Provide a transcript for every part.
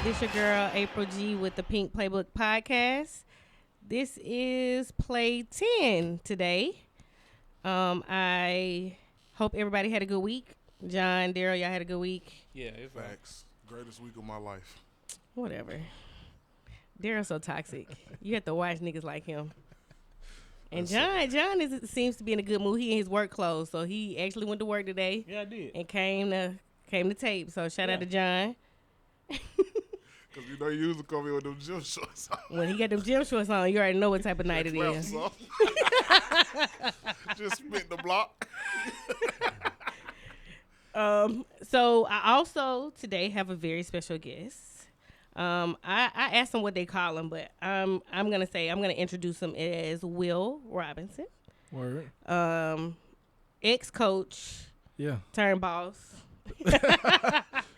This your girl April G with the Pink Playbook podcast. This is play 10 today. I hope everybody had a good week. John, Daryl, y'all had a good week. Yeah, it's Facts. Greatest week of my life. Whatever. Daryl's so toxic. You have to watch niggas like him. And John seems to be in a good mood. He in his work clothes, so he actually went to work today. Yeah, I did. And came to tape. So shout out to John. Because you know you usually come here with them gym shorts on. When he got them gym shorts on, you already know what type of night it is. Just spit the block. So I also today have a very special guest. I asked them what they call him, but I'm gonna introduce him as Will Robinson. Word. Ex-coach. Yeah. Turned boss.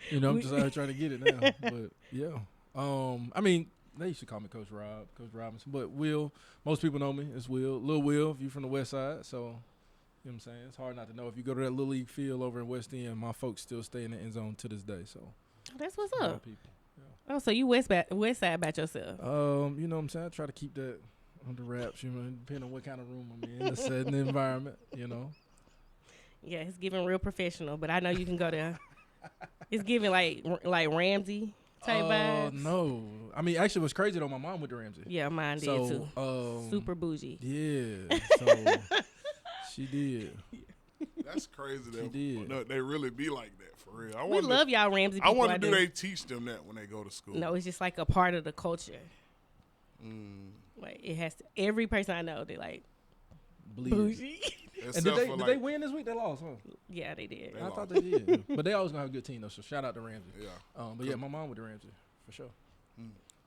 You know, I'm just out here trying to get it now. But yeah. I mean, they used to call me Coach Robinson. But Will, most people know me as Will. Lil Will, if you're from the West Side. So, you know what I'm saying? It's hard not to know. If you go to that Little League field over in West End, my folks still stay in the end zone to this day. So that's what's up. People. Yeah. Oh, so you West Side about yourself? You know what I'm saying? I try to keep that under wraps, you know, depending on what kind of room I'm in, the setting, the environment, you know. Yeah, it's giving real professional, but I know you can go there. It's giving like Ramsey type vibes. No. I mean, actually, what's crazy though, my mom went to Ramsey. Yeah, mine did too. Super bougie. Yeah. So she did. That's crazy. She did. No, they really be like that for real. We love y'all Ramsey people. I wonder, do they teach them that when they go to school? No, it's just like a part of the culture. Like it has to. Every person I know, they like bougie. And did they win this week? They lost, huh? Yeah, they did. I thought they did. But they always gonna have a good team though. So shout out to Ramsey. Yeah. But yeah, my mom went to Ramsey for sure.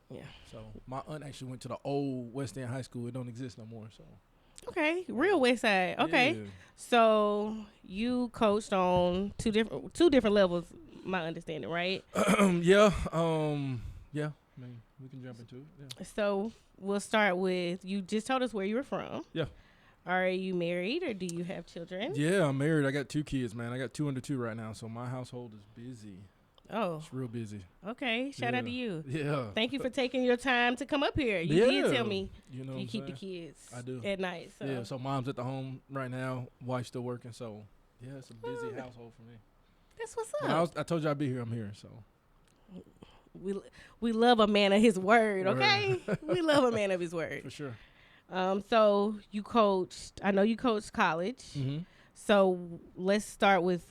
Yeah. So my aunt actually went to the old West End High School. It don't exist no more. So. Okay, real West Side. Okay, yeah. So you coached on two different levels. My understanding, right? Yeah. Yeah. I mean, we can jump into it. Yeah. So we'll start with you. Just told us where you were from. Yeah. Are you married or do you have children? Yeah, I'm married. I got 2 kids, man. I got 2 under 2 right now, so my household is busy. Oh. It's real busy. Okay. Shout out to you. Yeah. Thank you for taking your time to come up here. You did tell me you keep the kids at night. So. Yeah, so mom's at the home right now. Wife's still working, so yeah, it's a busy household for me. That's what's up. I told you I'd be here. I'm here, so. We love a man of his word, okay? We love a man of his word. For sure. So you coached, I know you coached college. Mm-hmm. So let's start with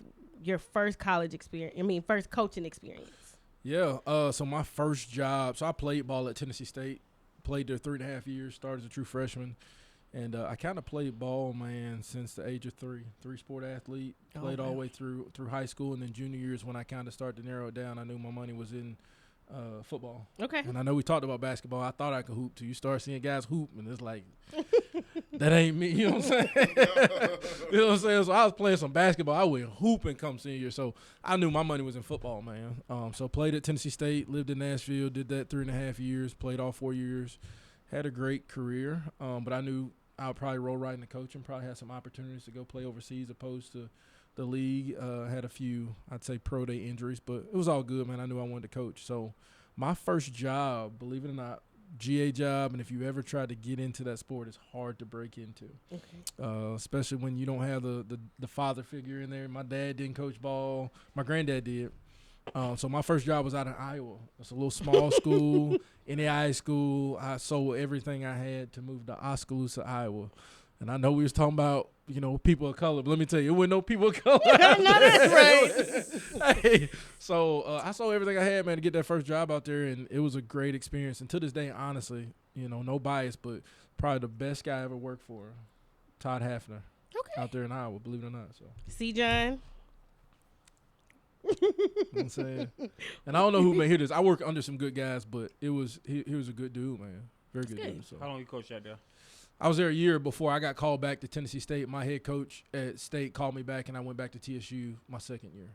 your first college experience. First coaching experience. Yeah. So my first job, so I played ball at Tennessee State, played there 3.5 years, started as a true freshman. And I kind of played ball, man, since the age of 3. 3-sport athlete, played all the way through high school. And then junior years when I kind of started to narrow it down, I knew my money was in football. Okay. And I know we talked about basketball. I thought I could hoop too. You start seeing guys hoop, and it's like, that ain't me. You know what I'm saying? You know what I'm saying? So I was playing some basketball. I went hooping come senior year. So I knew my money was in football, man. So played at Tennessee State, lived in Nashville, did that 3.5 years, played all 4 years, had a great career. But I knew I would probably roll right into coaching, probably had some opportunities to go play overseas opposed to the league. Had a few, I'd say, pro day injuries, but it was all good, man. I knew I wanted to coach. So my first job, believe it or not, GA job, and if you ever tried to get into that sport, it's hard to break into. Okay. Especially when you don't have the father figure in there. My dad didn't coach ball. My granddad did. So my first job was out in Iowa. It's a little small school, NAIA school. I sold everything I had to move to Oskaloosa, Iowa. And I know we was talking about, people of color, but let me tell you, it wasn't no people of color. I know that's right. Hey, so I sold everything I had, man, to get that first job out there, and it was a great experience. And to this day, honestly, no bias, but probably the best guy I ever worked for, Todd Hafner, out there in Iowa, believe it or not. So. See, John? You know what I'm saying? And I don't know who may hear this. I work under some good guys, but he was a good dude, man. Very good dude. So. How long you coached out there? I was there a year before I got called back to Tennessee State. My head coach at State called me back, and I went back to TSU my second year.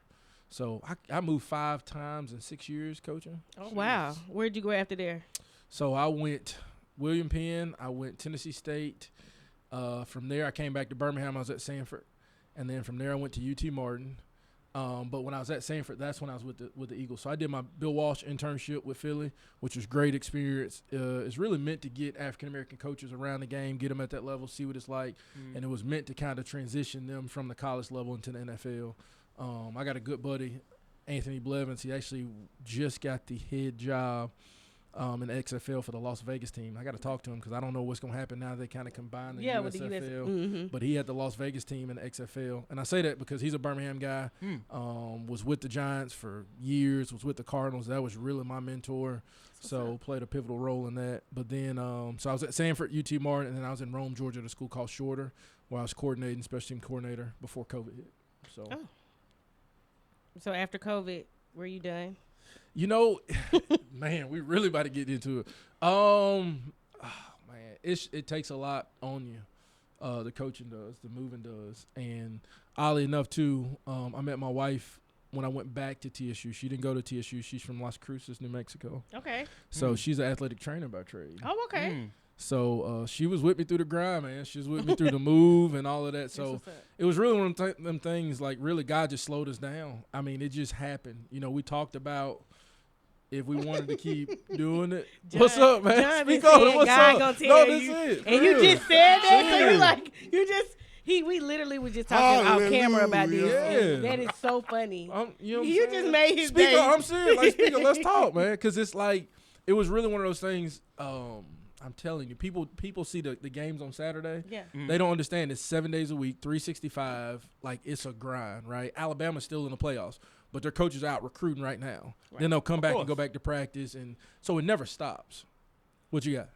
So I moved 5 times in 6 years coaching. Oh, wow. Where'd you go after there? So I went William Penn. I went Tennessee State. From there, I came back to Birmingham. I was at Sanford. And then from there, I went to UT Martin. But when I was at Sanford, that's when I was with the Eagles. So I did my Bill Walsh internship with Philly, which was great experience. It's really meant to get African-American coaches around the game, get them at that level, see what it's like. And it was meant to kind of transition them from the college level into the NFL. I got a good buddy, Anthony Blevins. He actually just got the head job in the XFL for the Las Vegas team. I got to talk to him because I don't know what's going to happen now they kind of combine the USFL. With the US. But he had the Las Vegas team in the XFL. And I say that because he's a Birmingham guy, was with the Giants for years, was with the Cardinals. That was really my mentor. So played a pivotal role in that. But then, so I was at Sanford, UT Martin, and then I was in Rome, Georgia at a school called Shorter where I was coordinating, special team coordinator before COVID hit. So after COVID, were you done? You know, man, we really about to get into it. Man, it takes a lot on you. The coaching does, the moving does. And oddly enough, too, I met my wife when I went back to TSU. She didn't go to TSU. She's from Las Cruces, New Mexico. Okay. So she's an athletic trainer by trade. Oh, okay. So she was with me through the grind, man. She was with me through the move and all of that. So it was really one of them things, like, really God just slowed us down. I mean, it just happened. You know, we talked about if we wanted to keep doing it. John, What's up, man? John Speak on. What's God up? gonna tell No, this you. is. And you just said that, so you're like, we literally was just talking off camera about this. Yeah. That is so funny. You know what I'm You saying? just made his Speak day. on. I'm serious. Like, speak on. Let's talk, man. Because it's like, it was really one of those things. I'm telling you, people see the games on Saturday. Yeah. They don't understand it's 7 days a week, 365. Like, it's a grind, right? Alabama's still in the playoffs, but their coaches are out recruiting right now. Right. Then they'll come back and go back to practice, and so it never stops. What you got?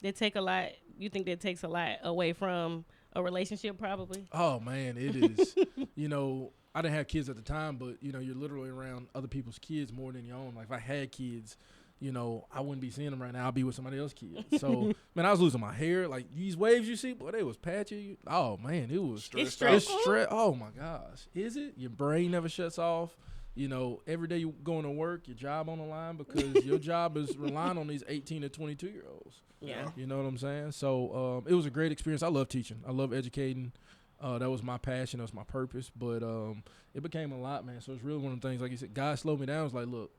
They take a lot. You think that takes a lot away from a relationship, probably? Oh man, it is. You know, I didn't have kids at the time, but you know, you're literally around other people's kids more than your own. Like, if I had kids, you know, I wouldn't be seeing them right now. I'll be with somebody else's kids. So, man, I was losing my hair. Like, these waves you see, boy, they was patchy. Oh, man, it was stressful. Oh, my gosh. Is it? Your brain never shuts off. You know, every day you going to work, your job on the line because your job is relying on these 18 to 22-year-olds. Yeah. You know what I'm saying? So, it was a great experience. I love teaching. I love educating. That was my passion. That was my purpose. But it became a lot, man. So, it's really one of the things, like you said, God slowed me down. It's like, look,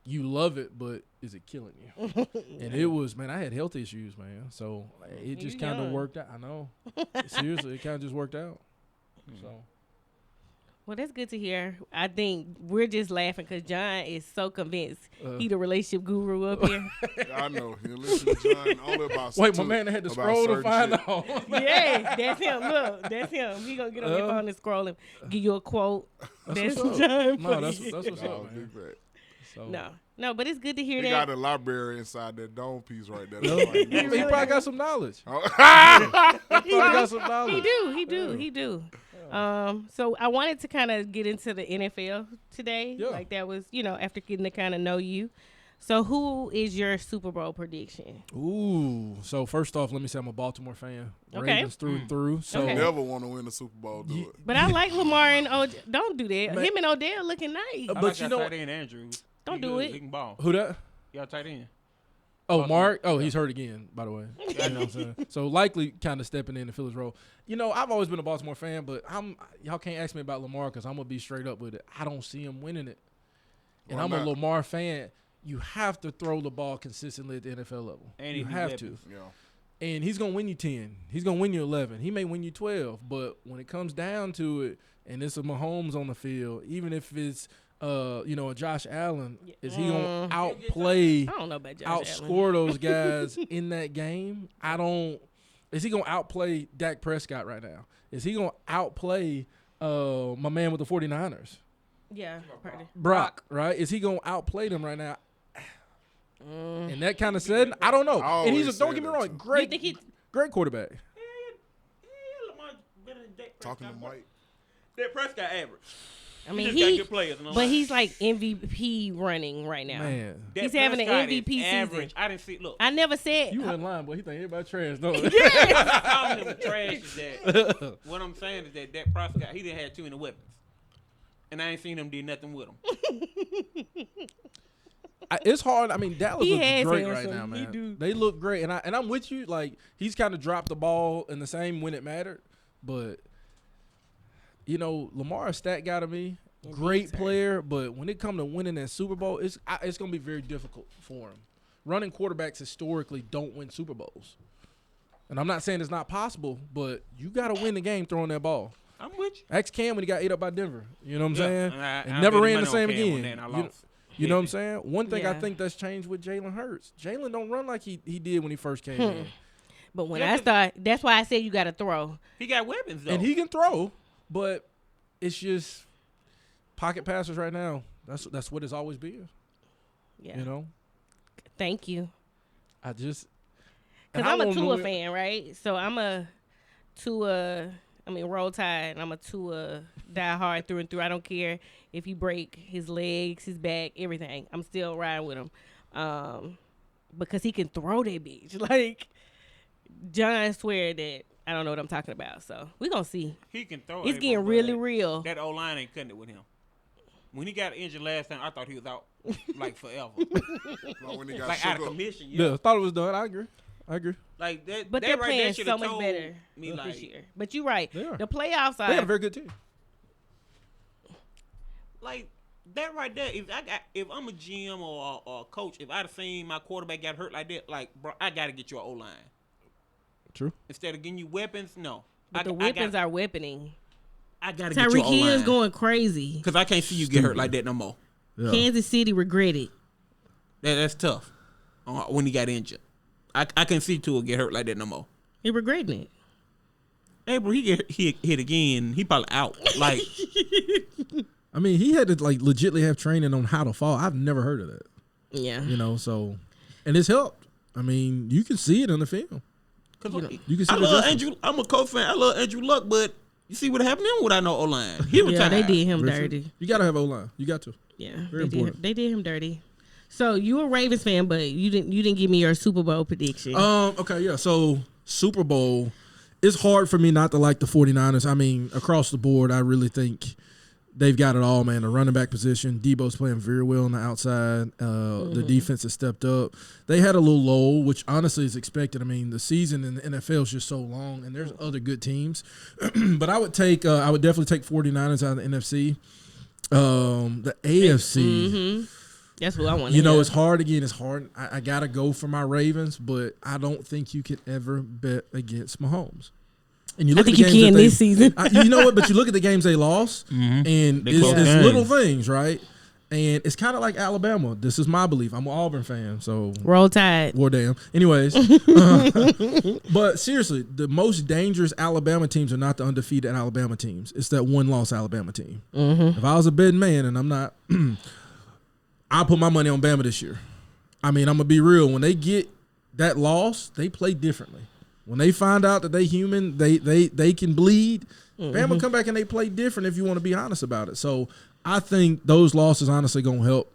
you love it, but is it killing you? And it was, man, I had health issues, man. So it just kind of worked out. I know. Seriously, it kind of just worked out. So. Well, that's good to hear. I think we're just laughing because John is so convinced he the relationship guru up here. I know. You listen to John only about Wait, my man had to scroll to find out. Yeah, that's him. Look, that's him. He gonna get on his phone and scroll and give you a quote. That's John. No, that's what's up, man. So. No, but it's good to hear he that. got a library inside that dome piece right there. He probably got some knowledge. He got some knowledge. He do. So I wanted to kind of get into the NFL today. Yeah. Like that was, you know, after getting to kind of know you. So who is your Super Bowl prediction? Ooh. So first off, let me say I'm a Baltimore fan. Okay. Ravens through and through. So Okay. Never want to win the Super Bowl, do it. But I like Lamar and Odell. Don't do that. Him and Odell looking nice. But like you know, tight end Andrew. Don't He do good. it. He can ball. who that? Y'all tight end. Oh, Mark. Oh, he's hurt again, by the way. You know what I'm saying? So likely kind of stepping in to fill his role. You know, I've always been a Baltimore fan, but y'all can't ask me about Lamar because I'm gonna be straight up with it. I don't see him winning it, and Why I'm not? a Lamar fan. You have to throw the ball consistently at the NFL level. And you he have needs to. Yeah. And he's gonna win you 10. He's gonna win you 11. He may win you 12. But when it comes down to it, and it's a Mahomes on the field, even if it's you know, a Josh Allen, is he gonna outplay? I don't know about Josh Allen. Outscore those guys in that game? Is he gonna outplay Dak Prescott right now? Is he gonna outplay my man with the 49ers? Yeah, probably. Brock, right? Is he gonna outplay them right now? And that kind of setting, I don't know. I And he's always don't said get me that wrong, too. great quarterback. Talking to Mike. That Prescott average. I mean, just got good players, but he's like MVP running right now. Man, He's having an MVP season. average. I didn't see. Look, I never said. you in line, boy. He think everybody trash, don't he? calling him trash is that. What I'm saying is that Dak Prescott, he didn't have too many weapons, and I ain't seen him do nothing with them. It's hard. I mean, Dallas He looks has great handsome. right now, He man. do. They look great, and I'm with you. Like, he's kind of dropped the ball in the same when it mattered, but you know, Lamar a stat guy to me. great player, but when it comes to winning that Super Bowl, it's going to be very difficult for him. Running quarterbacks historically don't win Super Bowls. And I'm not saying it's not possible, but you got to win the game throwing that ball. I'm with you. Ask Cam when he got ate up by Denver. You know what I'm saying? And And never ran the same again. You know what I'm Yeah. saying? One thing I think that's changed with Jalen Hurts. Jalen don't run like he did when he first came in. But when I start, that's why I said you got to throw. He got weapons though. And he can throw, but it's just pocket passers right now. That's what it's always been. Yeah. You know? Thank you. Because I'm a Tua fan, right? So I'm a Tua. Roll Tide. And I'm a Tua die hard through and through. I don't care if he break his legs, his back, everything. I'm still riding with him, because he can throw that bitch. Like John swear that I don't know what I'm talking about. So we gonna see. He can throw. It's getting really real. That O-line ain't cutting it with him. When he got injured last time, I thought he was out like forever. When he got like out of commission. Yeah, I thought it was done. I agree. Like that, But that they're right playing there should have so much told better me this like, year. But you're right. They are. The playoffs They got a are. very good team. like that right there. If I'm a GM or a coach, if I'd have seen my quarterback got hurt like that, like bro, I gotta get you an O-line. True. Instead of getting you weapons, no. But the weapons are weaponing. I gotta get you an Tyreek Hill's O-line going crazy. because I can't see you get hurt like that no more. Yeah. Kansas City regretted. That's tough. When he got injured, I can see Tua get hurt like that no more. He regretting it. Hey, bro, he get hit again. He probably out. Like, I mean, he had to like legitly have training on how to fall. I've never heard of that. Yeah. You know, so and it's helped. I mean, you can see it on the film. You can see I love Andrew. I'm a Colts fan. I love Andrew Luck, but you see what happened to him without no O-line. He retired. Yeah, they did him dirty. You got to have O-line. You got to. Yeah, Very important. They did him dirty. So you a Ravens fan, but you didn't give me your Super Bowl prediction. Okay, yeah. So Super Bowl, it's hard for me not to like the 49ers. I mean, across the board, I really think they've got it all, man. The running back position, Debo's playing very well on the outside. The defense has stepped up. They had a little lull, which honestly is expected. I mean, the season in the NFL is just so long, and there's other good teams. But I would definitely take 49ers out of the NFC. The AFC. That's what I want. You know, it's hard again. It's hard. I gotta go for my Ravens, but I don't think you can ever bet against Mahomes. And you look I think at the you games can that this season. you know what? But you look at the games they lost, and it's little things, right? And it's kind of like Alabama. This is my belief. I'm an Auburn fan, so Roll Tide. War damn. Anyways, but seriously, the most dangerous Alabama teams are not the undefeated Alabama teams. It's that one-loss Alabama team. If I was a betting man, and I'm not, I'll put my money on Bama this year. I mean, I'm gonna be real. When they get that loss, they play differently. When they find out that they human, they can bleed. Bama come back and they play different. If you want to be honest about it, so I think those losses honestly gonna help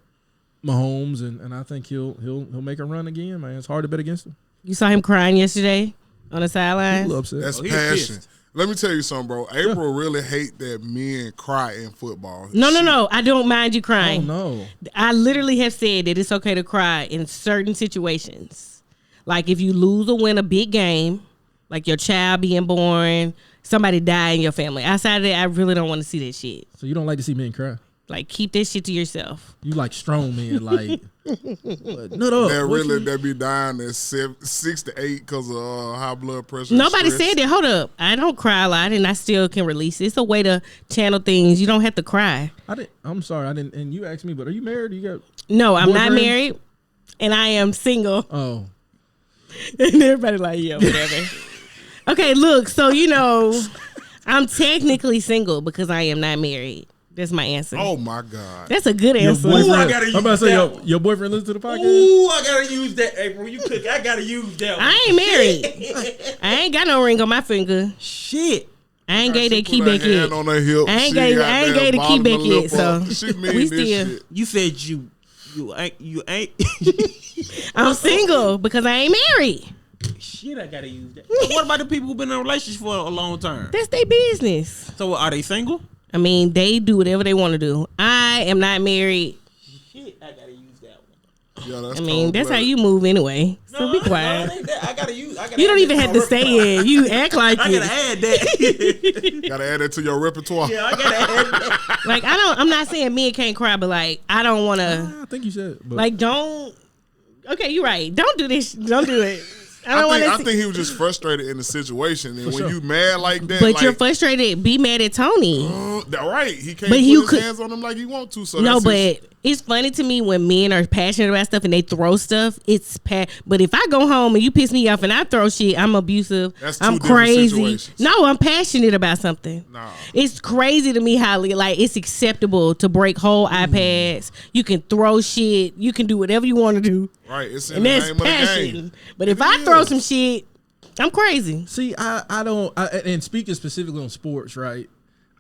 Mahomes, and I think he'll make a run again. Man, it's hard to bet against him. You saw him crying yesterday on the sideline. That's passion. Let me tell you something, bro. April really hate that men cry in football. No. I don't mind you crying. Oh no. I literally have said that it's okay to cry in certain situations. Like if you lose or win a big game, like your child being born, somebody die in your family. Outside of that, I really don't want to see that shit. So you don't like to see men cry? Like keep that shit to yourself. You like strong men, like no. That be dying at 6 to 8 because of high blood pressure. Nobody said that. Hold up, I don't cry a lot, and I still can release it. It's a way to channel things. You don't have to cry. I'm sorry, I didn't. And you asked me, but are you married? You got? No, I'm not boyfriend? married, and I am single. Oh, And everybody like, yeah, whatever. Okay, look, so you know, I'm technically single because I am not married. That's my answer. Oh my God, that's a good answer. Ooh, I gotta use I'm about to say that your boyfriend listen to the podcast. Ooh, I gotta use that, April. You cook. I gotta use that one. I ain't married. I ain't got no ring on my finger. Shit. I ain't gave that key back yet. on her hip. I ain't gave the key back yet. So she mean we this still. shit. You said you ain't. I'm single because I ain't married. Shit, I gotta use that. What about the people who've been in a relationship for a long term? That's their business. So are they single? I mean, they do whatever they want to do. I am not married. Shit, I gotta use that Yeah, that's I mean, that's how cold-blooded. you move anyway. So be quiet. No, it ain't that. I gotta use. You don't even have to say it. You act like I it. gotta add that. Gotta add that to your repertoire. Yeah, I gotta add that. Like I'm not saying men can't cry, but like I don't want to. I think you said. But Like don't. Okay, you're right. Don't do this. Don't do it. I think he was just frustrated in the situation, and when sure. you mad like that, But like, you're frustrated. Be mad at Tony. that right. He can't But put you his could- hands on him like he want to. So No, that's his- but it's funny to me when men are passionate about stuff and they throw stuff. But if I go home and you piss me off and I throw shit, I'm abusive. That's two I'm different crazy. situations. No, I'm passionate about something. Nah. It's crazy to me how like it's acceptable to break whole iPads. You can throw shit. You can do whatever you want to do, right. It's in and the that's name of the passion. game. But if It I throw is. some shit, I'm crazy. see, I don't. And speaking specifically on sports, right?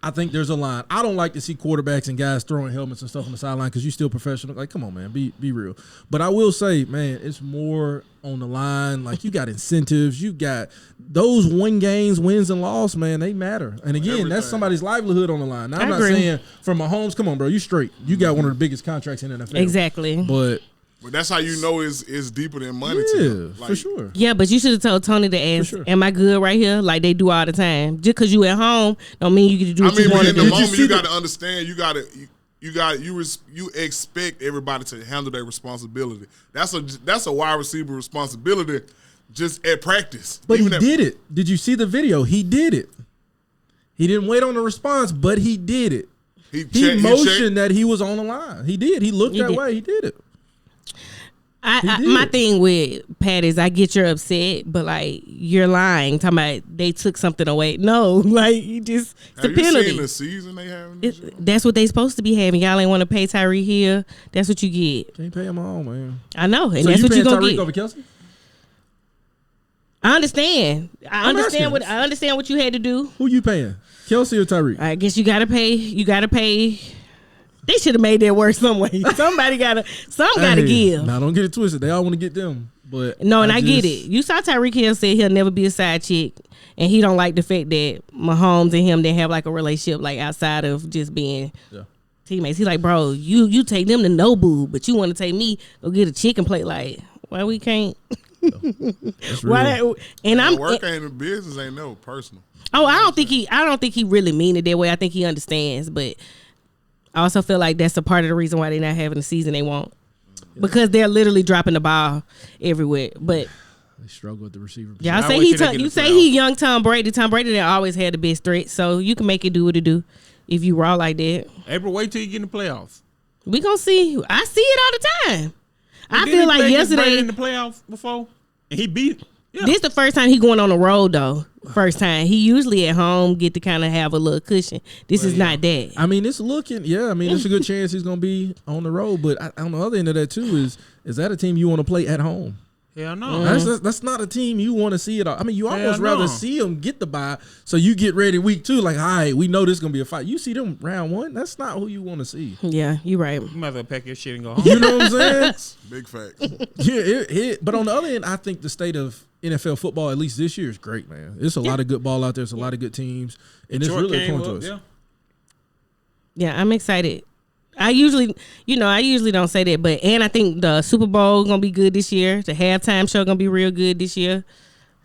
I think there's a line. I don't like to see quarterbacks and guys throwing helmets and stuff on the sideline because you're still professional. Like, come on, man, be real. But I will say, man, it's more on the line. Like, you got incentives. You got those wins and losses, man. They matter. And again, Everything. that's somebody's livelihood on the line. Now, I'm I not agree. saying from Mahomes, come on, bro, you straight. You got one of the biggest contracts in the NFL. Exactly. But But that's how you know it's deeper than money to yeah, him. for sure. Yeah, but you should have told Tony to ask, sure. am I good right here? Like they do all the time. Just because you at home don't mean you get to do I what mean, you but want to in the do. moment, see you the- got to understand. You expect everybody to handle their responsibility. That's a wide receiver responsibility, just at practice. But Even he at- did it. Did you see the video? He did it. He didn't wait on the response, but he did it. He checked- motioned that he was on the line. He did. He looked He that did. way. He did it. My did. thing with Pat is I get you're upset, but like you're lying. Talking about they took something away. No, like you just it's a Have you penalty. seen the season they having this year? That's what they supposed to be having. Y'all ain't want to pay Tyreek Hill. That's what you get. Can't pay him all, man. I know, and So that's you what you paying gonna Tyreek get. over Kelsey? I understand. I asking. understand what you had to do. Who you paying? Kelsey or Tyreek? I guess you gotta pay. You gotta pay. They should have made that work some way. Somebody gotta. Some gotta give. Now don't get it twisted. They all want to get them, but No, and I get just- it. You saw Tyreek Hill say he'll never be a side chick, and he don't like the fact that Mahomes and him didn't have like a relationship like outside of just being Yeah. teammates. He's like, bro, you take them to Nobu, but you want to take me go get a chicken plate. Like, why we can't? That's real. Why? And I'm. Work ain't in business, ain't no personal. Oh, I don't think he really mean it that way. I think he understands, but I also feel like that's a part of the reason why they're not having the season they want. Because they're literally dropping the ball everywhere. But They struggle with the receiver. y'all I say wish he they didn't get you the say playoffs. he young Tom Brady. Tom Brady done always had the best threat, so you can make it do what it do if you raw like that. April, wait till you get in the playoffs. We gonna see. I see it all the time. I Didn't feel he like play against Brady yesterday. in the playoffs before, and he beat him. Yeah. This the first time he going on the road though. First time he usually at home get to kind of have a little cushion. This is not that. I mean, it's looking. Yeah, I mean, it's a good chance he's gonna be on the road. But on the other end of that too is that a team you want to play at home? Hell no. That's not a team you want to see it all. I mean, you Hell almost rather no. see them get the bye so you get ready week 2. Like, all right, we know this is gonna be a fight. You see them round 1. That's not who you want to see. Yeah, you right. You might as well pack your shit and go home. You know what I'm saying? Big facts. Yeah, but on the other end, I think the state of NFL football, at least this year, is great, man. There's a lot of good ball out there. There's a lot of good teams, and it's Detroit really a came coin up, toss. yeah. Yeah, I'm excited. I usually don't say that, but I think the Super Bowl gonna be good this year. The halftime show gonna be real good this year.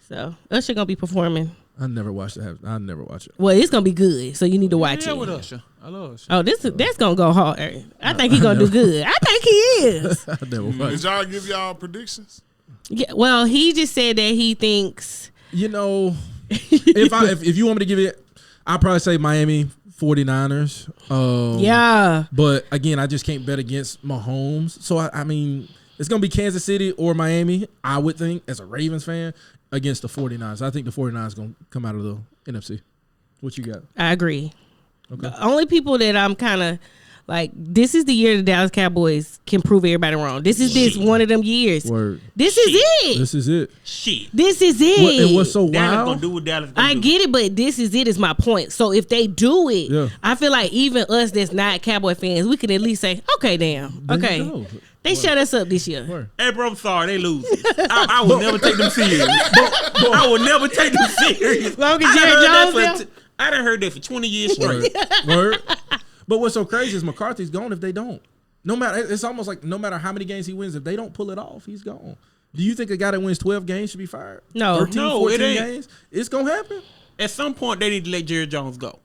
So Usher gonna be performing. I never watched it. I never watch it. Well, it's gonna be good, so you need to watch Yeah, it. with Usher. I love Usher. Oh, that's gonna go hard. I think he gonna do good. I think he is. I never watched Did it. y'all give y'all predictions? Yeah. Well, he just said that he thinks. You know, if you want me to give it, I'd probably say Miami 49ers. Yeah. But again, I just can't bet against Mahomes. So I mean, it's gonna be Kansas City or Miami. I would think as a Ravens fan against the 49ers. I think the 49ers gonna come out of the NFC. What you got? I agree. Okay. The only people that I'm kind of like, this is the year the Dallas Cowboys can prove everybody wrong. This is one of them years. Word. This is it. This is it. Shit. This is it. And what's so Dallas wild? gonna do what Dallas gonna I do. get it, but this is it. Is my point. So if they do it, Yeah. I feel like even us that's not Cowboy fans, we can at least say, okay, damn, There you okay, go. they shut us up this year. Word. Hey, bro, I'm sorry. They lose. I will never take them serious. I will never take them serious. Long as I done Jerry heard that Jones for there? I done heard that for 20 years Word. straight. Word. But what's so crazy is McCarthy's gone if they don't. It's almost like no matter how many games he wins, if they don't pull it off, he's gone. Do you think a guy that wins 12 games should be fired? No. 13, No, 14 it ain't. games? It's gonna happen. At some point, they need to let Jerry Jones go.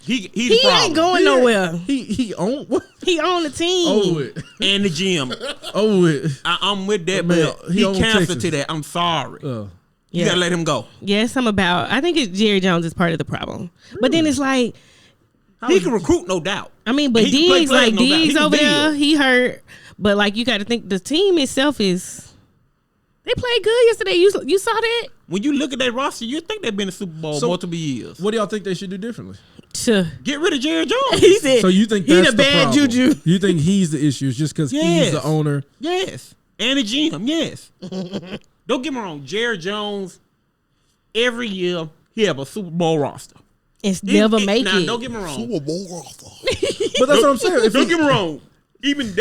He's He the problem. ain't going nowhere. He own what? He on the team. Oh it. And the gym. Oh it. I'm with that, Man, but he he own canceled Texas. to that. I'm sorry. You Yeah. gotta let him go. Yes, I think Jerry Jones is part of the problem. But then it's like, He can recruit, no doubt. I mean, but He can play Diggs, players, like no doubt. He Diggs can over build. there, he hurt. But like, you got to think the team itself they played good yesterday. You saw that? When you look at that roster, you think they've been in the Super Bowl So- multiple years. What do y'all think they should do differently? Sure. Get rid of Jerry Jones. He said, So you think he that's the the bad problem? juju. You think he's the issue just because he's Yes. the owner? Yes. And the GM, yes. Don't get me wrong. Jerry Jones, every year, he have a Super Bowl roster. It's never make now, it. don't get me wrong. But that's what I'm saying. If Don't he, get me wrong. Even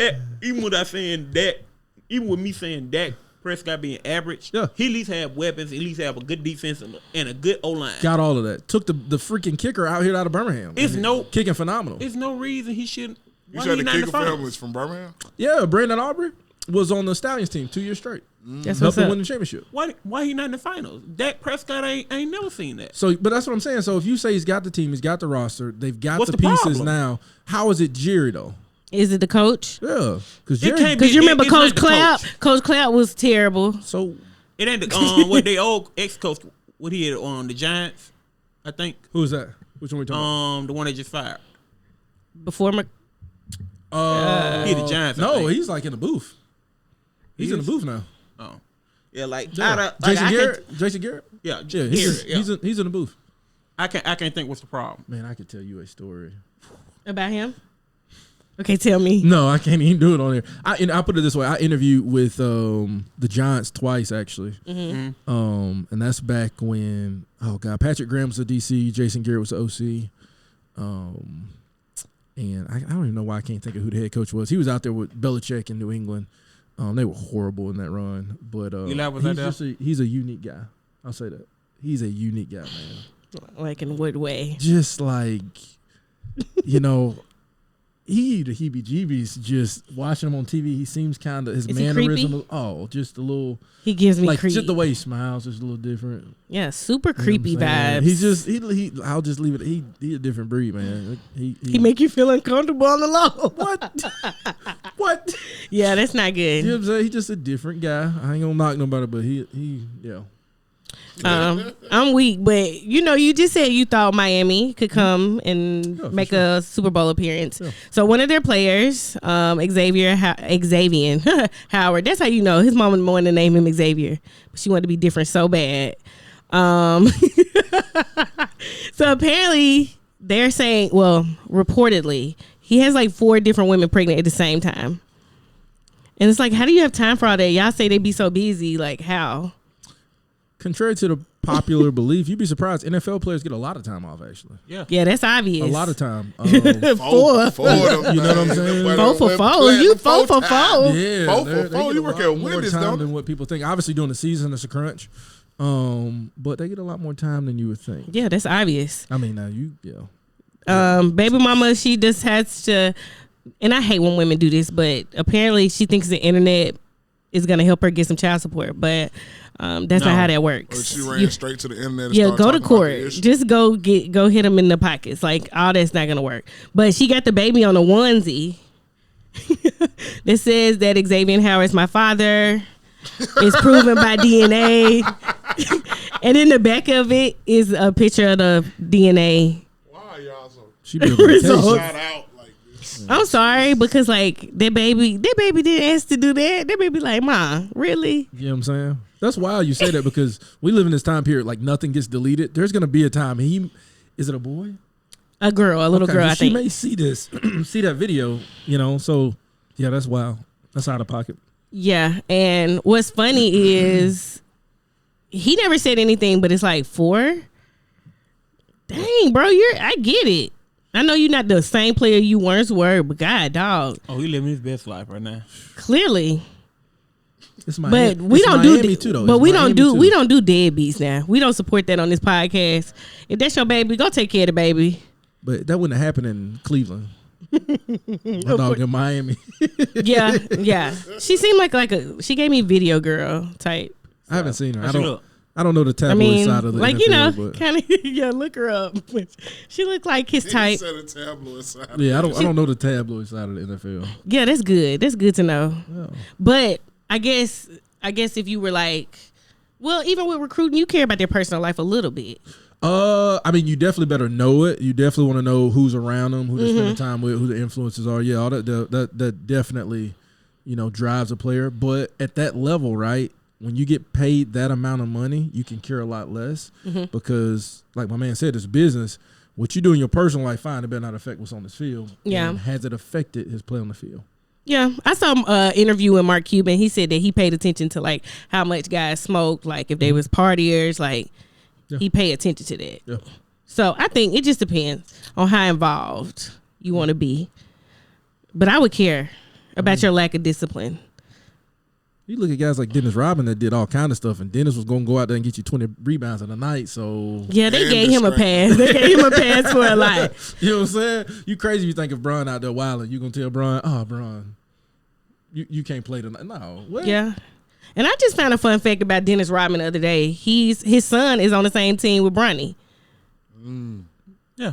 with me saying Dak Prescott being average, Yeah. he at least have weapons, at least have a good defense and a good O-line. got all of that. Took the freaking kicker out here out of Birmingham. It's no- kicking phenomenal. There's no reason he shouldn't. You Why said he the not in the kicker finals? family is from Birmingham? Yeah, Brandon Aubrey was on the Stallions team 2 years straight. That's Helped what's them up. win the championship. Why he not in the finals? Dak Prescott ain't never seen that. So, but that's what I'm saying. So if you say he's got the team, he's got the roster, they've got What's the the pieces problem? now. How is it Jerry though? Is it the coach? Yeah, because It Jerry. can't be- Because you remember it's Coach not the Clapp? coach. Coach Clapp was terrible. So It ain't the what they old ex-coach. What he had on the Giants, I think. who's that? Which one we talking The one they just fired. Before about? He the Giants. I No, think. he's like in the booth. He's in the is? booth now. Oh, yeah, like, Yeah. out of, like Jason I can't- Garrett. Jason Garrett. Yeah, Yeah, he's in the booth. I can't think what's the problem. Man, I could tell you a story. about him. Okay, tell me. No, I can't even do it on there. I put it this way: I interviewed with the Giants twice actually, and that's back when Patrick Graham was a DC, Jason Garrett was the OC, and I don't even know why I can't think of who the head coach was. He was out there with Belichick in New England. They were horrible in that run, but Eli was out there? he's a unique guy. I'll say that he's a unique guy, man. Like in what way? Just like, he the heebie-jeebies just watching him on TV. He seems kind of his Is he mannerism. creepy? Just a little He gives me like creep. just the way he smiles is a little different. Yeah, super You know creepy what I'm saying? vibes. He's just he. I'll just leave it. He a different breed, man. He make you feel uncomfortable on the low. what? What? Yeah, that's not You know good. what I'm saying? He's just a different guy. I ain't gonna knock nobody, but he yeah. I'm weak, but you just said you thought Miami could come and Yeah, for make sure. a Super Bowl appearance. Yeah. So one of their players, Xavier Howard. That's how you know his mom wanted to name him Xavier, but she wanted to be different so bad. So apparently they're saying, well, reportedly, he has like 4 different women pregnant at the same time, and it's like, how do you have time for all that? Y'all say they be so busy, like how? Contrary to the popular belief, you'd be surprised. NFL players get a lot of time off. Actually, Yeah, that's obvious. a lot of time. Four. Four of them You know what I'm things. saying? Them 4 for women 4. playing You the 4 for time. 4. Yeah, 4 for they 4. get You a work lot at more Wendy's, time don't than you? what people think. Obviously, during the season, it's a crunch, but they get a lot more time than you would think. Yeah, that's obvious. I mean, now Baby mama, she just has to, and I hate when women do this, but apparently she thinks the internet is gonna help her get some child support, but that's not how that works. Or she ran straight to the internet. And Yeah, started go to talking about court. the issue. Just go hit them in the pockets. Like, all that's not gonna work. But she got the baby on a onesie that says that Xavier Howard is my father. It's proven by DNA, and in the back of it is a picture of the DNA. Why y'all so she be Results. shout out like this? I'm sorry, because like that baby didn't ask to do that. That baby like, Ma, really? You know what I'm saying? That's wild you say that because we live in this time period like nothing gets deleted. There's gonna be a time. Is it a boy? A little girl, I she think. may see this, see that video. So yeah, that's wild. That's out of pocket. Yeah, and what's funny is he never said anything, but it's like 4. Dang, bro, I get it. I know you're not the same player you once were, but God, dog, Oh, he living his best life right now. clearly. It's But Miami, we it's don't Miami do, too, though. but It's we Miami don't too. do deadbeats now. We don't support that on this podcast. If that's your baby, go take care of the baby. But that wouldn't have happened in Cleveland. My dog in Miami. Yeah. She seemed like she gave me video girl type. I haven't seen her. How she look? I don't know the tabloid side of the like NFL, but kind of look her up. She looked like his type. Said a tabloid side. yeah, I don't know the tabloid side of the NFL. Yeah, that's good. That's good to know. Yeah. But I guess if you were like, well, even with recruiting, you care about their personal life a little bit. I mean, you definitely better know it. You definitely want to know who's around them, who they're spending time with, who the influences are. Yeah, all that definitely, drives a player. But at that level, right, when you get paid that amount of money, you can care a lot less because, like my man said, it's business. What you do in your personal life, fine, it better not affect what's on this field. Yeah. And has it affected his play on the field? Yeah, I saw an interview with Mark Cuban. He said that he paid attention to like how much guys smoked, like if they was partiers, like he paid attention to that. Yeah. So I think it just depends on how involved you want to be. But I would care about your lack of discipline. You look at guys like Dennis Rodman that did all kind of stuff, and Dennis was going to go out there and get you 20 rebounds in a night. So yeah, they gave him a pass. They gave him a pass for a lot. You know what I'm saying? You crazy if you think of Bron out there wilding. You going to tell Bron, Bron, you can't play tonight. No. What? Yeah. And I just found a fun fact about Dennis Rodman the other day. His son is on the same team with Bronny. Yeah.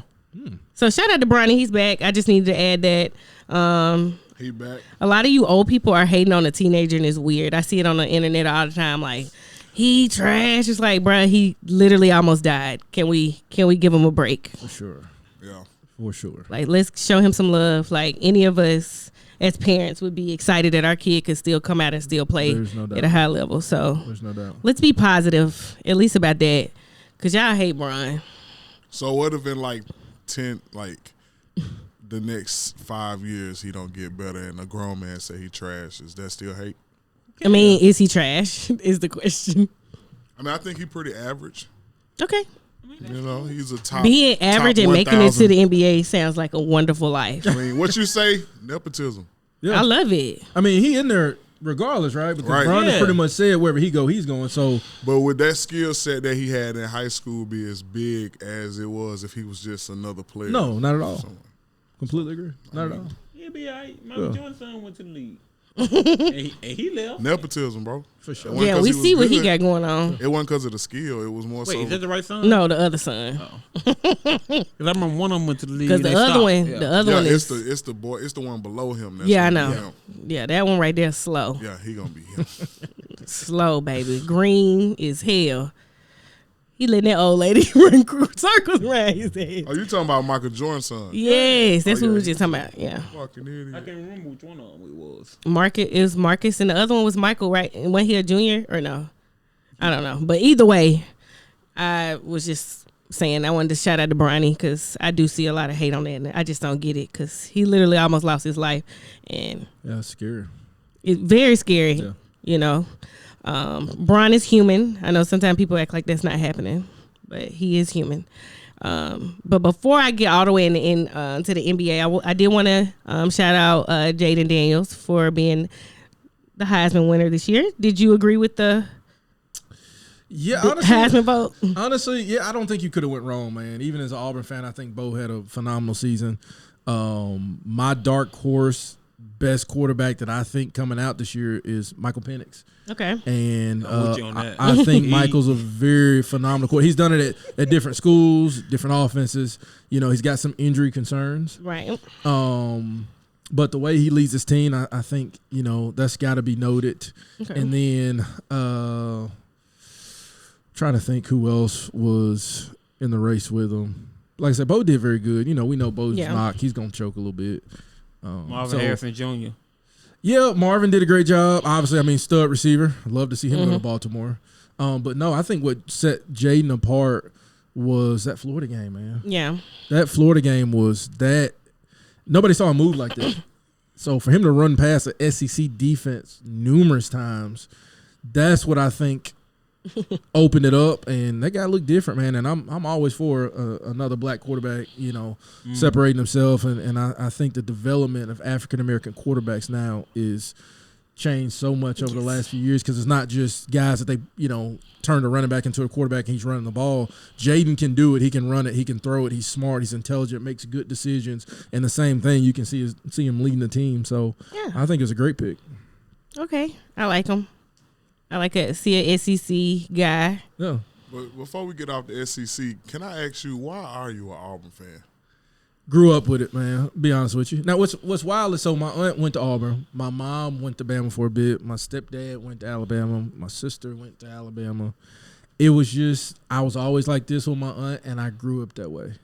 So shout out to Bronny. He's back. I just needed to add that. He back. A lot of you old people are hating on a teenager, and it's weird. I see it on the internet all the time. Like, he trash. It's like, bruh, he literally almost died. Can we give him a break? For sure. Yeah. For sure. Like, let's show him some love. Like, any of us as parents would be excited that our kid could still come out and still play at a high level. So there's no doubt. Let's be positive, at least about that, because y'all hate Brian. So what if in like 10, like the next 5 years he don't get better and a grown man say he trash? Is that still hate? I mean, is he trash is the question. I mean, I think he's pretty average. Okay. He's a top. Being average top and making it to 1,000. the NBA sounds like a wonderful life. I mean, what you say? Nepotism. Yeah. I love it. I mean, he in there regardless, right? Because Right. Bron has Yeah. pretty much said wherever he go, he's going. So But would that skill set that he had in high school be as big as it was if he was just another player? no, not at all. Completely agree. Not at all. He'll be all right. Michael Jordan's son went to the league. and he left. Nepotism, bro. For sure. It wasn't Yeah, 'cause we he was see what he good. got going on. It wasn't because of the skill. It was more Wait, so. is that the right son? No, the other son. Because I remember one of them went to the league. Because and the they other stopped. one, Yeah. the other Yeah, one it's is. the boy. It's the one below him. That's Yeah, I gonna be know. him. Yeah, that one right there slow. Yeah, he gonna be him. Slow, baby. Green is hell. He letting that old lady run circles around his head. Oh, you talking about Michael Jordan's son? Yes, that's Oh, what we yeah. was just talking about. Yeah. Fucking I idiot. can't remember which one of them it was. It was Marcus, and the other one was Michael, right? And wasn't he a junior or no? I don't know. But either way, I was just saying I wanted to shout out to Bronny because I do see a lot of hate on that. And I just don't get it because he literally almost lost his life. And Yeah, it's scary. it's very scary, Yeah. you know. Bron is human. I know sometimes people act like that's not happening, but he is human. But before I get all the way to the NBA, I did want to shout out Jaden Daniels for being the Heisman winner this year. Did you agree with the Heisman vote? Honestly, yeah, I don't think you could have went wrong, man. Even as an Auburn fan, I think Bo had a phenomenal season. My dark horse best quarterback that I think coming out this year is Michael Penix. Okay. And I'm with you on that. I think Michael's a very phenomenal quarterback. He's done it at different schools, different offenses. He's got some injury concerns. Right. But the way he leads his team, I think, that's got to be noted. Okay. And then trying to think who else was in the race with him. Like I said, Bo did very good. We know Bo's knocked. He's going to choke a little bit. Marvin Harrison Jr. Yeah, Marvin did a great job. Obviously, stud receiver. I'd love to see him go to Baltimore. But no, I think what set Jaden apart was that Florida game, man. Yeah. That Florida game was that nobody saw him move like that. So for him to run past the SEC defense numerous times, that's what I think opened it up. And that guy looked different, man. And I'm always for another black quarterback, separating himself. And I think the development of African American quarterbacks now is changed so much over the last few years because it's not just guys that they, turn the running back into a quarterback and he's running the ball. Jaden can do it. He can run it. He can throw it. He's smart. He's intelligent, makes good decisions. And the same thing, you can see him leading the team. So I think it's a great pick. Okay. I like him. I like a SEC guy. Yeah. But before we get off the SEC, can I ask you, why are you an Auburn fan? Grew up with it, man. Be honest with you. Now, what's wild is, so my aunt went to Auburn. My mom went to Bama for a bit. My stepdad went to Alabama. My sister went to Alabama. It was just, I was always like this with my aunt, and I grew up that way.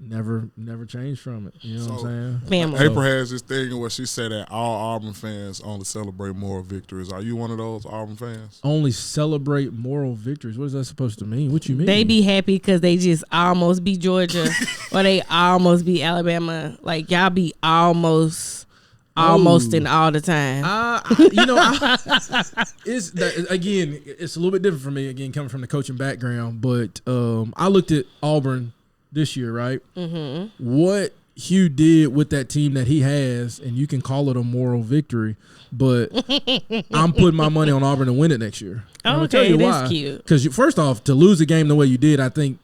Never changed from it. You know what I'm saying? Family. April has this thing where she said that all Auburn fans only celebrate moral victories. Are you one of those Auburn fans? Only celebrate moral victories. What is that supposed to mean? What you mean? They be happy because they just almost beat Georgia or they almost beat Alabama. Like, y'all be almost in all the time. It's that, again, it's a little bit different for me, again, coming from the coaching background. But I looked at Auburn this year, right? Mm-hmm. What Hugh did with that team that he has, and you can call it a moral victory, but I'm putting my money on Auburn to win it next year. Oh, I'm gonna tell you why. That's cute. Because first off, to lose the game the way you did, I think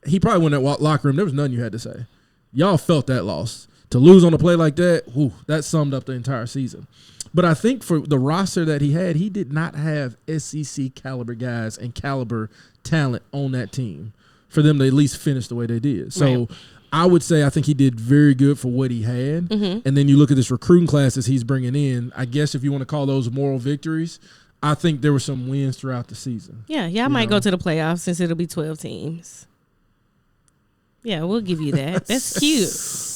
he probably went in that locker room. There was nothing you had to say. Y'all felt that loss. To lose on a play like that, that summed up the entire season. But I think for the roster that he had, he did not have SEC caliber guys and caliber talent on that team for them to at least finish the way they did. So right. I would say I think he did very good for what he had. Mm-hmm. And then you look at this recruiting classes he's bringing in. I guess if you want to call those moral victories, I think there were some wins throughout the season. Yeah, y'all might go to the playoffs since it'll be 12 teams. Yeah, we'll give you that. That's cute.